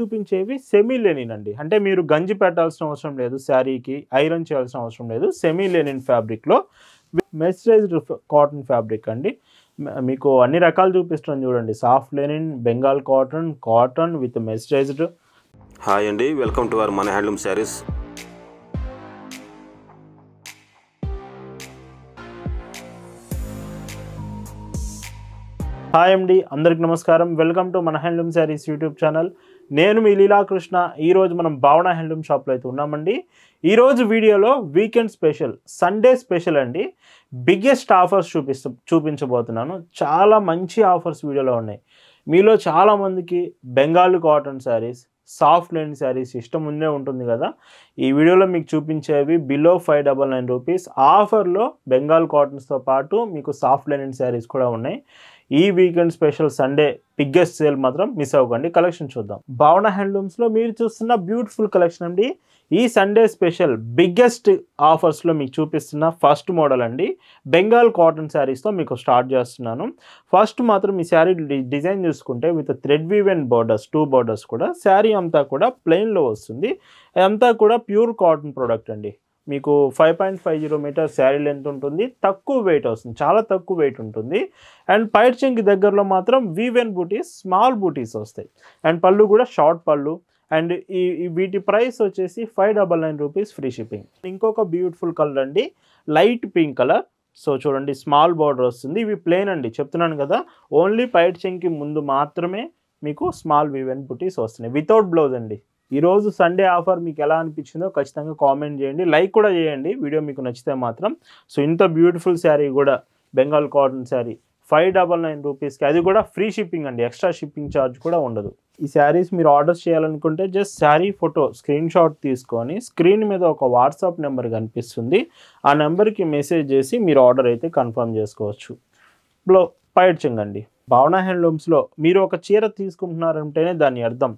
చూపించేవి semi Lenin అండి. అంటే మీరు గంజి పెట్టాల్సిన అవసరం లేదు శారీకి, ఐరన్ చేయాల్సిన అవసరం లేదు. సెమీ లెనిన్ ఫ్యాబ్రిక్‌లో మెర్సరైజ్డ్ కాటన్ ఫ్యాబ్రిక్ అండి. మీకు అన్ని రకాలు చూపిస్తున్నాను చూడండి. Soft Lenin, Bengal cotton, cotton with mercerised. Hi అండి, వెల్కమ్ టు అవర్ మన హ్యాండ్లూమ్ శారీస్. హాయ్ అండి, అందరికి నమస్కారం. వెల్కమ్ టు మన హ్యాండ్లూమ్ శారీస్ యూట్యూబ్ ఛానల్. నేను మీ లీలాకృష్ణ. ఈరోజు మనం భావన హ్యాండ్లూమ్ షాప్లో అయితే ఉన్నామండి. ఈరోజు వీడియోలో వీకెండ్ స్పెషల్, సండే స్పెషల్ అండి. బిగ్గెస్ట్ ఆఫర్స్ చూపించబోతున్నాను. చాలా మంచి ఆఫర్స్ వీడియోలో ఉన్నాయి. మీలో చాలామందికి Bengal cotton saris, soft Lenin saris ఇష్టం ఉండే ఉంటుంది కదా. ఈ వీడియోలో మీకు చూపించేవి బిలో 599 రూపీస్ ఆఫర్లో బెంగాల్ కాటన్స్తో పాటు మీకు సాఫ్ట్ లెనిన్ శారీస్ కూడా ఉన్నాయి. ఈ weekend special Sunday biggest sale మాత్రం మిస్ అవ్వకండి. కలెక్షన్ చూద్దాం. భావన హ్యాండ్లూమ్స్లో మీరు చూస్తున్న బ్యూటిఫుల్ కలెక్షన్ అండి. ఈ సండే స్పెషల్ బిగ్గెస్ట్ ఆఫర్స్లో మీకు చూపిస్తున్న ఫస్ట్ మోడల్ అండి. బెంగాల్ కాటన్ శారీస్తో మీకు స్టార్ట్ చేస్తున్నాను. ఫస్ట్ మాత్రం ఈ శారీ డిజైన్ చూసుకుంటే with thread weave and borders, 2 borders కూడా. శారీ అంతా కూడా ప్లెయిన్లో వస్తుంది. అంతా కూడా ప్యూర్ కాటన్ ప్రోడక్ట్ అండి. మీకు 5.50 మీటర్ శారీ లెంత్ ఉంటుంది. తక్కువ వెయిట్ వస్తుంది, చాలా తక్కువ వెయిట్ ఉంటుంది. అండ్ పైట్ చెంకి దగ్గరలో మాత్రం వీవెన్ బూటీస్, స్మాల్ బూటీస్ వస్తాయి. అండ్ పళ్ళు కూడా షార్ట్ పళ్ళు. అండ్ వీటి ప్రైస్ వచ్చేసి 599 రూపీస్ ఫ్రీ షిప్పింగ్. ఇంకొక బ్యూటిఫుల్ కలర్ అండి, లైట్ పింక్ కలర్. సో చూడండి, స్మాల్ బార్డర్ వస్తుంది. ఇవి ప్లెయిన్ అండి, చెప్తున్నాను కదా. ఓన్లీ పైట్ చెంకి ముందు మాత్రమే మీకు స్మాల్ వీవెన్ బూటీస్ వస్తున్నాయి, వితౌట్ బ్లౌజ్ అండి. ఈరోజు సండే ఆఫర్ మీకు ఎలా అనిపించిందో ఖచ్చితంగా కామెంట్ చేయండి, లైక్ కూడా చేయండి వీడియో మీకు నచ్చితే మాత్రం. సో ఇంత బ్యూటిఫుల్ శారీ కూడా బెంగాల్ కాటన్ శారీ 599 రూపీస్కి, అది కూడా ఫ్రీ షిప్పింగ్ అండి. ఎక్స్ట్రా షిప్పింగ్ ఛార్జ్ కూడా ఉండదు. ఈ శారీస్ మీరు ఆర్డర్స్ చేయాలనుకుంటే just sari photo screen shot తీసుకొని స్క్రీన్ మీద ఒక వాట్సాప్ నెంబర్ కనిపిస్తుంది, ఆ నెంబర్కి మెసేజ్ చేసి మీరు ఆర్డర్ అయితే కన్ఫర్మ్ చేసుకోవచ్చు. పైట్ చెంగ్ అండి. భావన హ్యాండ్లూమ్స్లో మీరు ఒక చీర తీసుకుంటున్నారంటేనే దాని అర్థం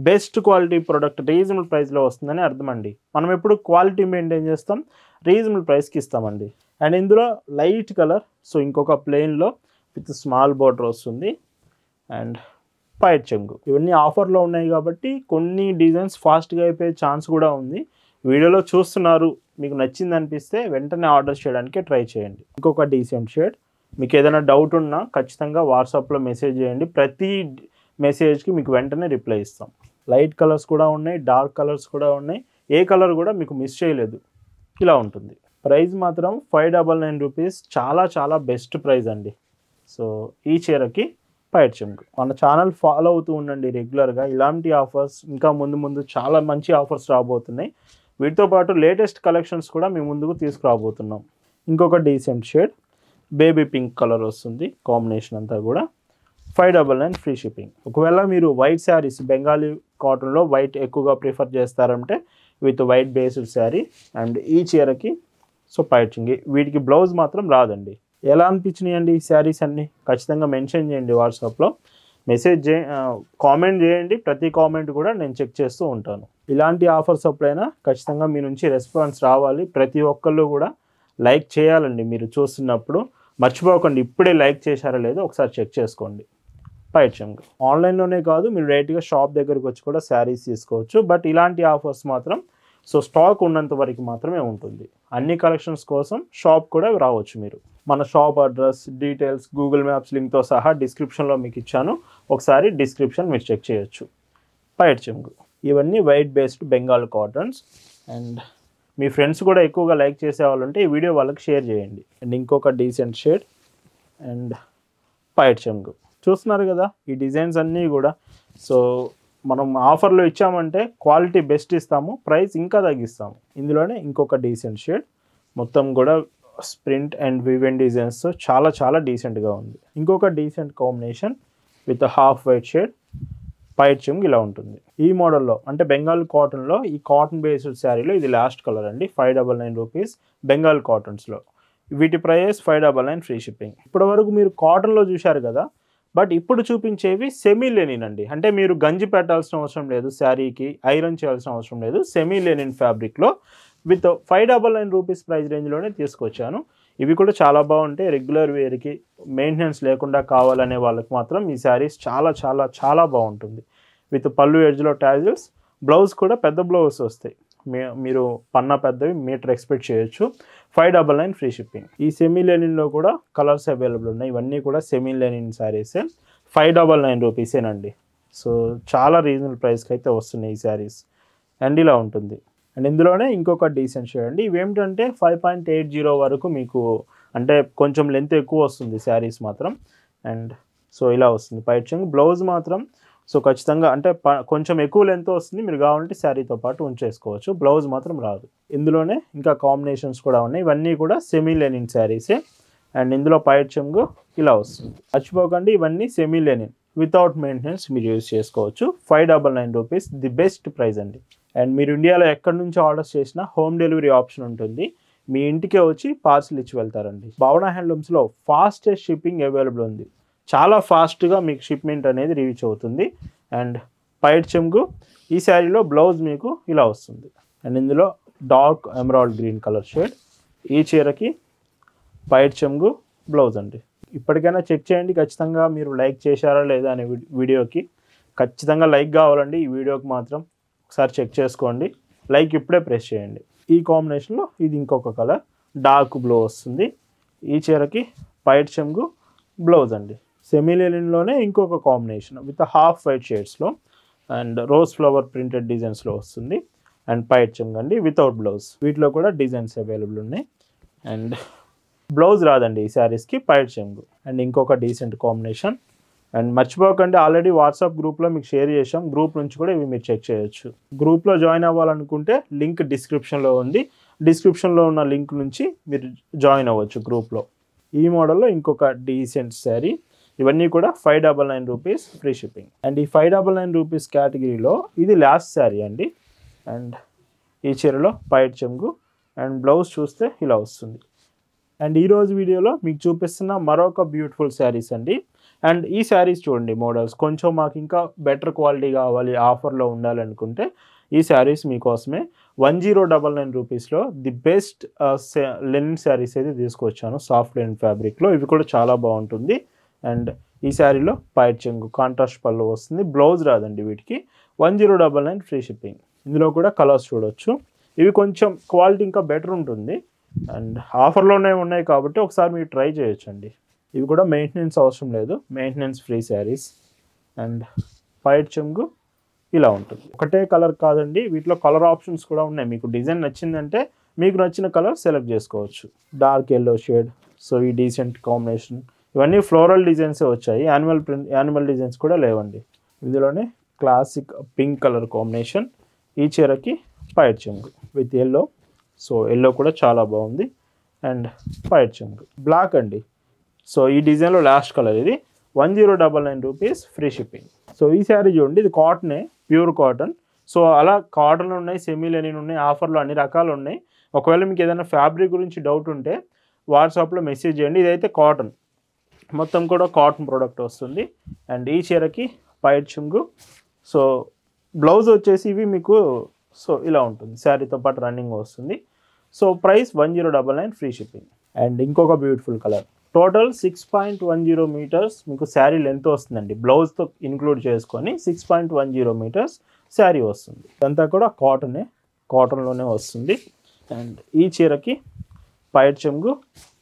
బెస్ట్ క్వాలిటీ ప్రోడక్ట్ రీజనబుల్ ప్రైస్లో వస్తుందని అర్థం అండి. మనం ఎప్పుడు క్వాలిటీ మెయింటైన్ చేస్తాం, రీజనబుల్ ప్రైస్కి ఇస్తామండి. అండ్ ఇందులో లైట్ కలర్, సో ఇంకొక ప్లెయిన్లో విత్ స్మాల్ బార్డర్ వస్తుంది. అండ్ పైట్ చెంగు. ఇవన్నీ ఆఫర్లో ఉన్నాయి కాబట్టి కొన్ని డిజైన్స్ ఫాస్ట్గా అయిపోయే ఛాన్స్ కూడా ఉంది. వీడియోలో చూస్తున్నారు, మీకు నచ్చింది అనిపిస్తే వెంటనే ఆర్డర్ చేయడానికి ట్రై చేయండి. ఇంకొక డీసెంట్ షేడ్. మీకు ఏదైనా డౌట్ ఉన్నా ఖచ్చితంగా వాట్సాప్లో మెసేజ్ చేయండి. ప్రతి మెసేజ్కి మీకు వెంటనే రిప్లై ఇస్తాం. లైట్ కలర్స్ కూడా ఉన్నాయి, డార్క్ కలర్స్ కూడా ఉన్నాయి. ఏ కలర్ కూడా మీకు మిస్ చేయలేదు. ఇలా ఉంటుంది. ప్రైస్ మాత్రం 599 రూపీస్. చాలా చాలా బెస్ట్ ప్రైస్ అండి. సో ఈ చీరకి పైట్ చెంగు. మన ఛానల్ ఫాలో అవుతూ ఉండండి రెగ్యులర్గా. ఇలాంటి ఆఫర్స్ ఇంకా ముందు చాలా మంచి ఆఫర్స్ రాబోతున్నాయి. వీటితో పాటు లేటెస్ట్ కలెక్షన్స్ కూడా మీ ముందుకు తీసుకురాబోతున్నాం. ఇంకొక decent shade, baby pink colour వస్తుంది. కాంబినేషన్ అంతా కూడా 599 ఫ్రీ షిప్పింగ్. ఒకవేళ మీరు వైట్ శారీస్, బెంగాలీ కాటన్లో వైట్ ఎక్కువగా ప్రిఫర్ చేస్తారంటే with white based sari. And ఈ చీరకి సో పైట్ చెంగు. వీటికి బ్లౌజ్ మాత్రం రాదండి. ఎలా అనిపించినాయండి ఈ శారీస్ అన్నీ ఖచ్చితంగా మెన్షన్ చేయండి వాట్సాప్లో. కామెంట్ చేయండి. ప్రతి కామెంట్ కూడా నేను చెక్ చేస్తూ ఉంటాను. ఇలాంటి ఆఫర్స్ అప్పుడైనా ఖచ్చితంగా మీ నుంచి రెస్పాన్స్ రావాలి. ప్రతి ఒక్కళ్ళు కూడా లైక్ చేయాలండి. మీరు చూస్తున్నప్పుడు మర్చిపోకండి. ఇప్పుడే లైక్ చేశారో లేదో ఒకసారి చెక్ చేసుకోండి. పైట్ చెంగు. ఆన్లైన్లోనే కాదు, మీరు డైరెక్ట్గా షాప్ దగ్గరికి వచ్చి కూడా శారీస్ తీసుకోవచ్చు. బట్ ఇలాంటి ఆఫర్స్ మాత్రం సో స్టాక్ ఉన్నంత వరకు మాత్రమే ఉంటుంది. అన్ని కలెక్షన్స్ కోసం షాప్ కూడా రావచ్చు మీరు. మన shop address, details, Google maps లింక్తో సహా డిస్క్రిప్షన్లో మీకు ఇచ్చాను. ఒకసారి డిస్క్రిప్షన్ మీరు చెక్ చేయొచ్చు. పైట్ చెంగు. ఇవన్నీ white based Bengal cottons. And me friends కూడా ఎక్కువగా లైక్ చేసే వాళ్ళు ఉంటే ఈ వీడియో వాళ్ళకి షేర్ చేయండి. అండ్ ఇంకొక డీసెంట్ షేడ్ అండ్ పైట్ చెంగు. చూస్తున్నారు కదా ఈ డిజైన్స్ అన్నీ కూడా. సో మనం ఆఫర్లో ఇచ్చామంటే క్వాలిటీ బెస్ట్ ఇస్తాము, ప్రైస్ ఇంకా తగ్గిస్తాము. ఇందులోనే ఇంకొక డీసెంట్ షేడ్, మొత్తం కూడా స్ప్రింట్ అండ్ వివెన్ డిజైన్స్తో చాలా చాలా డీసెంట్గా ఉంది. ఇంకొక decent combination with half white shade. పైట్ చెంగు ఇలా ఉంటుంది. ఈ మోడల్లో అంటే బెంగాల్ కాటన్లో, ఈ కాటన్ బేస్డ్ శారీలో ఇది లాస్ట్ కలర్ అండి. 599 రూపీస్ బెంగాల్ కాటన్స్లో. వీటి ప్రైస్ 599 ఫ్రీ షిప్పింగ్. ఇప్పటి వరకు మీరు కాటన్లో చూశారు కదా, బట్ ఇప్పుడు చూపించేవి సెమీ లెనిన్ అండి. అంటే మీరు గంజి పెట్టాల్సిన అవసరం లేదు, శారీకి ఐరన్ చేయాల్సిన అవసరం లేదు. సెమీ లెనిన్ ఫ్యాబ్రిక్లో విత్ 599 రూపీస్ ప్రైస్ రేంజ్లోనే తీసుకొచ్చాను. ఇవి కూడా చాలా బాగుంటాయి. రెగ్యులర్ వేర్కి మెయింటెనెన్స్ లేకుండా కావాలనే వాళ్ళకి మాత్రం ఈ శారీస్ చాలా చాలా చాలా బాగుంటుంది. విత్ పళ్ళు ఎడ్జ్లో ట్యాజిల్స్. బ్లౌజ్ కూడా పెద్ద బ్లౌజ్ వస్తాయి, మీరు పన్నా పెద్దవి మీటర్ ఎక్స్పెక్ట్ చేయొచ్చు. 599 ఫ్రీ షిప్పింగ్. ఈ సెమీ లెనిన్లో కూడా కలర్స్ అవైలబుల్ ఉన్నాయి. ఇవన్నీ కూడా సెమీ లెనిన్ శారీసే. 599 రూపీసేనండి. సో చాలా రీజనబుల్ ప్రైస్కి అయితే వస్తున్నాయి ఈ శారీస్. అండ్ ఇలా ఉంటుంది. అండ్ ఇందులోనే ఇంకొక డీసెంట్ షేడ్ అండి. ఇవేమిటంటే 5.80 వరకు మీకు, అంటే కొంచెం లెంత్ ఎక్కువ వస్తుంది శారీస్ మాత్రం. అండ్ సో ఇలా వస్తుంది పైట్ చెంగు. బ్లౌజ్ మాత్రం సో ఖచ్చితంగా అంటే కొంచెం ఎక్కువ లెంత్ వస్తుంది, మీరు కావాలంటే శారీతో పాటు ఉంచేసుకోవచ్చు. బ్లౌజ్ మాత్రం రాదు. ఇందులోనే ఇంకా కాంబినేషన్స్ కూడా ఉన్నాయి. ఇవన్నీ కూడా సెమీ లెనిన్ శారీసే. అండ్ ఇందులో పైట్ చెంగు ఇలా వస్తుంది. మర్చిపోకండి, ఇవన్నీ సెమీ లెనిన్ వితౌట్ మెయింటెనెన్స్ మీరు యూజ్ చేసుకోవచ్చు. 599 రూపీస్ ది బెస్ట్ ప్రైస్ అండి. అండ్ మీరు ఇండియాలో ఎక్కడి నుంచి ఆర్డర్స్ చేసినా హోమ్ డెలివరీ ఆప్షన్ ఉంటుంది. మీ ఇంటికే వచ్చి పార్సిల్ ఇచ్చి వెళ్తారండి. భావన హ్యాండ్లూమ్స్లో ఫాస్టెస్ట్ షిప్పింగ్ అవైలబుల్ ఉంది. చాలా ఫాస్ట్గా మీకు షిప్మెంట్ అనేది రీచ్ అవుతుంది. అండ్ పైట్ చెంగు ఈ శారీలో బ్లౌజ్ మీకు ఇలా వస్తుంది. అండ్ ఇందులో dark emerald green colour shade. ఈ చీరకి పైట్ చెంగు బ్లౌజ్ అండి. ఇప్పటికైనా చెక్ చేయండి ఖచ్చితంగా మీరు లైక్ చేశారా లేదా అనే వీడియోకి. ఖచ్చితంగా లైక్ కావాలండి ఈ వీడియోకి మాత్రం. ఒకసారి చెక్ చేసుకోండి, లైక్ ఇప్పుడే ప్రెస్ చేయండి. ఈ కాంబినేషన్లో ఇది ఇంకొక కలర్ డార్క్ బ్లూ వస్తుంది. ఈ చీరకి పైట్ చెంగు బ్లౌజ్ అండి. సెమీ లెనిన్లోనే ఇంకొక కాంబినేషన్ విత్ హాఫ్ వైట్ షేడ్స్లో అండ్ రోజ్ ఫ్లవర్ ప్రింటెడ్ డిజైన్స్లో వస్తుంది. అండ్ పైట్ చెంగు అండి వితౌట్ బ్లౌజ్. వీటిలో కూడా డిజైన్స్ అవైలబుల్ ఉన్నాయి. అండ్ బ్లౌజ్ రాదండి ఈ శారీస్కి, పైట్ చెంగు. అండ్ ఇంకొక డీసెంట్ కాంబినేషన్. అండ్ మర్చిపోకండి, ఆల్రెడీ వాట్సాప్ గ్రూప్లో మీకు షేర్ చేసాం. గ్రూప్ నుంచి కూడా ఇవి మీరు చెక్ చేయొచ్చు. గ్రూప్లో జాయిన్ అవ్వాలనుకుంటే లింక్ డిస్క్రిప్షన్లో ఉంది. డిస్క్రిప్షన్లో ఉన్న లింక్ నుంచి మీరు జాయిన్ అవ్వచ్చు గ్రూప్లో. ఈ మోడల్లో ఇంకొక డీసెంట్ శారీ. ఇవన్నీ కూడా 599 రూపీస్ ఫ్రీ షిప్పింగ్. అండ్ ఈ 599 రూపీస్ కేటగిరీలో ఇది లాస్ట్ శారీ అండి. అండ్ ఈ చీరలో పైట్ చెంగు అండ్ బ్లౌజ్ చూస్తే ఇలా వస్తుంది. అండ్ ఈరోజు వీడియోలో మీకు చూపిస్తున్న మరొక బ్యూటిఫుల్ శారీస్ అండి. అండ్ ఈ శారీస్ చూడండి, మోడల్స్ కొంచెం మాకు ఇంకా బెటర్ క్వాలిటీ కావాలి, ఆఫర్లో ఉండాలనుకుంటే ఈ శారీస్ మీకోసమే 1099 రూపీస్లో ది బెస్ట్ లెనిన్ శారీస్ అయితే తీసుకొచ్చాను. సాఫ్ట్ లెనిన్ ఫ్యాబ్రిక్లో ఇవి కూడా చాలా బాగుంటుంది. అండ్ ఈ శారీలో పైట్ చెంగు కాంట్రాస్ట్ పళ్ళు వస్తుంది. బ్లౌజ్ రాదండి వీటికి. 1099 ఫ్రీ షిప్పింగ్. ఇందులో కూడా కలర్స్ చూడొచ్చు. ఇవి కొంచెం క్వాలిటీ ఇంకా బెటర్ ఉంటుంది. అండ్ ఆఫర్లోనే ఉన్నాయి కాబట్టి ఒకసారి మీరు ట్రై చేయొచ్చండి. ఇవి కూడా మెయింటెనెన్స్ అవసరం లేదు, మెయింటెనెన్స్ ఫ్రీ శారీస్. అండ్ పైట్ చెంగు ఇలా ఉంటుంది. ఒకటే కలర్ కాదండి, వీటిలో కలర్ ఆప్షన్స్ కూడా ఉన్నాయి. మీకు డిజైన్ నచ్చిందంటే మీకు నచ్చిన కలర్ సెలెక్ట్ చేసుకోవచ్చు. Dark yellow shade. సో ఈ డీసెంట్ కాంబినేషన్. ఇవన్నీ ఫ్లోరల్ డిజైన్సే వచ్చాయి, యానిమల్ డిజైన్స్ కూడా లేవండి. ఇందులోనే క్లాసిక్ పింక్ కలర్ కాంబినేషన్. ఈ చీరకి పైట్ చెంగు విత్ ఎల్లో. సో ఎల్లో కూడా చాలా బాగుంది. అండ్ పైట్ చెంగు బ్లాక్ అండి. సో ఈ డిజైన్లో లాస్ట్ కలర్ ఇది. 1099 రూపీస్ ఫ్రీ షిప్పింగ్. సో ఈ శారీ చూడండి, ఇది కాటనే, ప్యూర్ కాటన్. సో అలా కాటన్ ఉన్నాయి, సెమీ లెనిన్ ఉన్నాయి, ఆఫర్లో అన్ని రకాలు ఉన్నాయి. ఒకవేళ మీకు ఏదైనా ఫ్యాబ్రిక్ గురించి డౌట్ ఉంటే వాట్సాప్లో మెసేజ్ చేయండి. ఇదైతే కాటన్, మొత్తం కూడా కాటన్ ప్రోడక్ట్ వస్తుంది. అండ్ ఈ చీరకి పైట్ చెంగు. సో బ్లౌజ్ వచ్చేసి ఇవి మీకు సో ఇలా ఉంటుంది, శారీతో పాటు రన్నింగ్ వస్తుంది. So price 1099 free shipping. And ఇంకొక బ్యూటిఫుల్ కలర్. టోటల్ 6.10 మీటర్స్ మీకు శారీ లెంత్ వస్తుందండి. బ్లౌజ్తో ఇంక్లూడ్ చేసుకొని 6.10 మీటర్స్ శారీ వస్తుంది. ఇదంతా కూడా కాటన్లోనే వస్తుంది. అండ్ ఈ చీరకి పైట్ చెంగు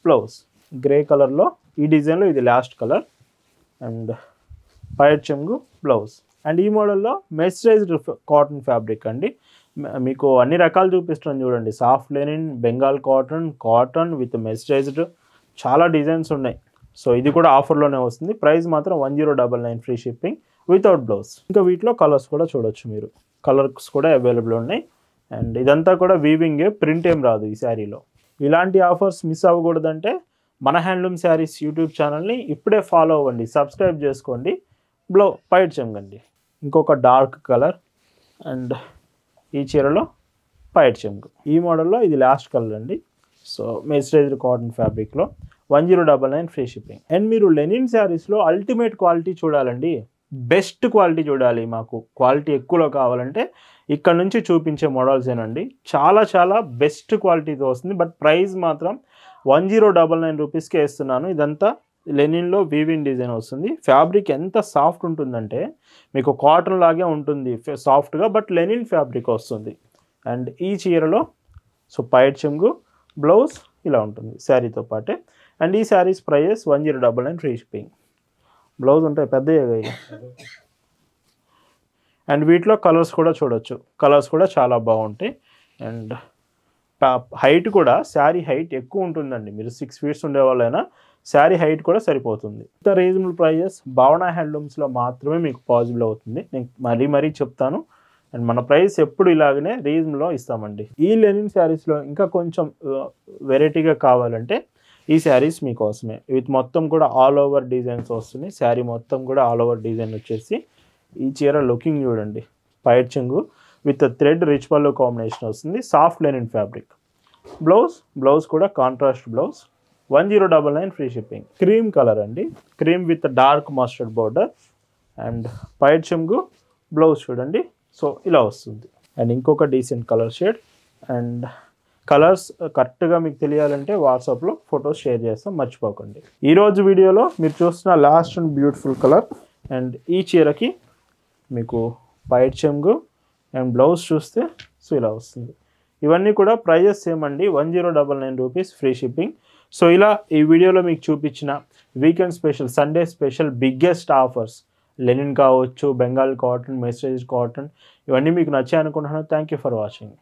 బ్లౌజ్ గ్రే కలర్లో. ఈ డిజైన్లో ఇది లాస్ట్ కలర్. అండ్ పైట్ చెంగు బ్లౌజ్. అండ్ ఈ మోడల్లో మెర్సరైజ్డ్ కాటన్ ఫ్యాబ్రిక్ అండి. మీకు అన్ని రకాలు చూపిస్తున్నాను చూడండి. Soft Lenin, Bengal cotton with mercerised, చాలా డిజైన్స్ ఉన్నాయి. సో ఇది కూడా ఆఫర్లోనే వస్తుంది. ప్రైస్ మాత్రం 1099 ఫ్రీ షిప్పింగ్ వితౌట్ బ్లౌజ్. ఇంకా వీటిలో కలర్స్ కూడా చూడొచ్చు మీరు. కలర్స్ కూడా అవైలబుల్ ఉన్నాయి. అండ్ ఇదంతా కూడా వీవింగే, ప్రింట్ ఏం రాదు ఈ శారీలో. ఇలాంటి ఆఫర్స్ మిస్ అవ్వకూడదంటే మన హ్యాండ్లూమ్ శారీస్ యూట్యూబ్ ఛానల్ని ఇప్పుడే ఫాలో అవ్వండి, సబ్స్క్రైబ్ చేసుకోండి. పైట్ చెంగు అండి. ఇంకొక డార్క్ కలర్. అండ్ ఈ చీరలో పైట్ చెంగు. ఈ మోడల్లో ఇది లాస్ట్ కలర్ అండి. సో మెర్సరైజ్డ్ కాటన్ ఫ్యాబ్రిక్లో 1099 ఫ్రీ షిప్పింగ్. అండ్ మీరు లెనిన్ శారీస్లో అల్టిమేట్ క్వాలిటీ చూడాలండి, బెస్ట్ క్వాలిటీ చూడాలి, మాకు క్వాలిటీ ఎక్కువలో కావాలంటే ఇక్కడ నుంచి చూపించే మోడల్సేనండి. చాలా చాలా బెస్ట్ క్వాలిటీతో వస్తుంది. బట్ ప్రైస్ మాత్రం 1099 రూపీస్కే ఇస్తున్నాను. ఇదంతా లెనిన్లో వీవింగ్ డిజైన్ వస్తుంది. ఫ్యాబ్రిక్ ఎంత సాఫ్ట్ ఉంటుందంటే మీకు కాటన్ లాగే ఉంటుంది సాఫ్ట్గా, బట్ లెనిన్ ఫ్యాబ్రిక్ వస్తుంది. అండ్ ఈ చీరలో సో పైట్ చెంగు, బ్లౌజ్ ఇలా ఉంటుంది శారీతో పాటే. అండ్ ఈ saris prices 1099 free shipping. Blouse ఉంటాయి పెద్దగా. అండ్ వీటిలో కలర్స్ కూడా చూడొచ్చు, కలర్స్ కూడా చాలా బాగుంటాయి. అండ్ హైట్ కూడా శారీ హైట్ ఎక్కువ ఉంటుందండి. మీరు 6 ఫీట్స్ ఉండే వాళ్ళైనా శారీ హైట్ కూడా సరిపోతుంది. ఇంత రీజనబుల్ ప్రైజెస్ భావన హ్యాండ్లూమ్స్లో మాత్రమే మీకు పాసిబుల్ అవుతుంది. నేను మరీ చెప్తాను. అండ్ మన ప్రైస్ ఎప్పుడు ఇలాగనే రీజన్లో ఇస్తామండి. ఈ లెనిన్ శారీస్లో ఇంకా కొంచెం వెరైటీగా కావాలంటే ఈ శారీస్ మీకోసమే. విత్ మొత్తం కూడా ఆల్ ఓవర్ డిజైన్స్ వస్తున్నాయి. శారీ మొత్తం కూడా ఆల్ ఓవర్ డిజైన్ వచ్చేసి ఈ చీర లుకింగ్ చూడండి. పైట్ చెంగు విత్ థ్రెడ్ రిచ్ పళ్ళు కాంబినేషన్ వస్తుంది. Soft linen fabric. బ్లౌజ్ కూడా contrast blouse. 1099 free shipping. Cream colour అండి, cream with dark mustard border. And పైట్ చెంగు, బ్లౌజ్ చూడండి. సో ఇలా వస్తుంది. అండ్ ఇంకొక decent colour shade. And colours కరెక్ట్గా మీకు తెలియాలంటే వాట్సాప్లో ఫొటోస్ షేర్ చేస్తాం, మర్చిపోకండి. ఈరోజు వీడియోలో మీరు చూస్తున్న last and beautiful colour. And ఈ చీరకి మీకు పైట్ చెంగు అండ్ బ్లౌజ్ చూస్తే సో ఇలా వస్తుంది. ఇవన్నీ కూడా ప్రైజెస్ సేమ్ అండి, 1099 రూపీస్ ఫ్రీ షిప్పింగ్. సో ఇలా ఈ వీడియోలో మీకు చూపించిన weekend special, Sunday special biggest offers, linen కావచ్చు, బెంగాల్ కాటన్, మెసేజ్ కాటన్, ఇవన్నీ మీకు నచ్చాయి అనుకుంటున్నాను. Thank you for watching.